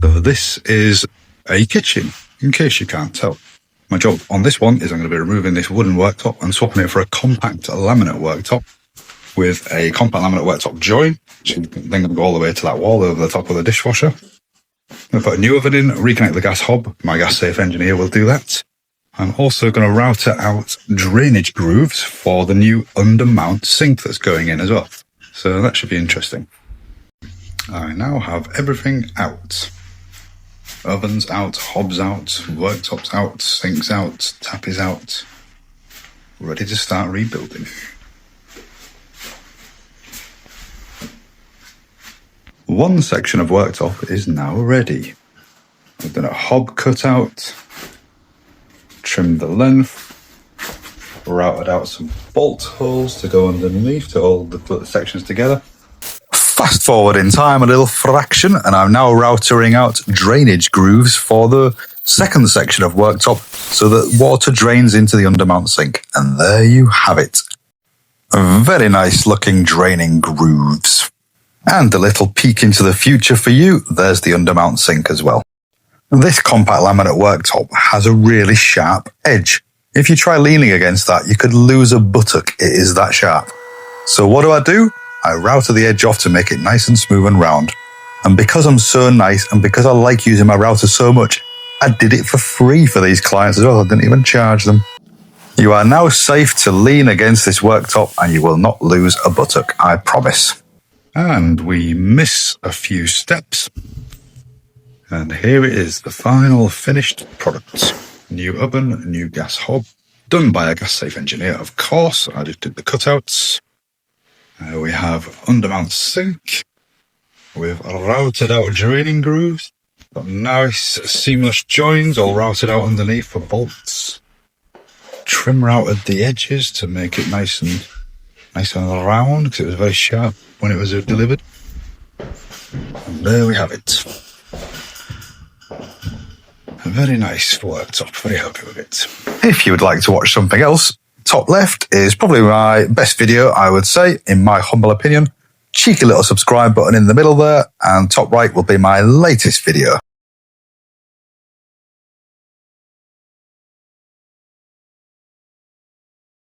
So this is a kitchen, in case you can't tell. My job on this one is I'm going to be removing this wooden worktop and swapping it for a compact laminate worktop with a compact laminate worktop join, which is then going to go all the way to that wall over the top of the dishwasher. I'm going to put a new oven in, reconnect the gas hob. My gas safe engineer will do that. I'm also going to router out drainage grooves for the new undermount sink that's going in as well. So that should be interesting. I now have everything out. Ovens out, hobs out, worktops out, sinks out, tap is out. Ready to start rebuilding. One section of worktop is now ready. I've done a hob cutout, trimmed the length, routed out some bolt holes to go underneath to hold the sections together. Fast forward in time a little fraction, and I'm now routering out drainage grooves for the second section of worktop so that water drains into the undermount sink. And there you have it. Very nice looking draining grooves. And a little peek into the future for you, there's the undermount sink as well. This compact laminate worktop has a really sharp edge. If you try leaning against that, you could lose a buttock. It is that sharp. So what do? I router the edge off to make it nice and smooth and round. And because I'm so nice and because I like using my router so much, I did it for free for these clients as well. I didn't even charge them. You are now safe to lean against this worktop and you will not lose a buttock, I promise. And we miss a few steps. And here it is, the final finished product. New oven, new gas hob, done by a gas safe engineer, of course. I just did the cutouts. We have undermount sink. We've routed out draining grooves. Got nice seamless joins all routed out underneath for bolts. Trim routed the edges to make it nice and round because it was very sharp when it was delivered. And there we have it. A very nice worktop, very happy with it. If you would like to watch something else, top left is probably my best video, I would say, in my humble opinion. Cheeky little subscribe button in the middle there, and top right will be my latest video.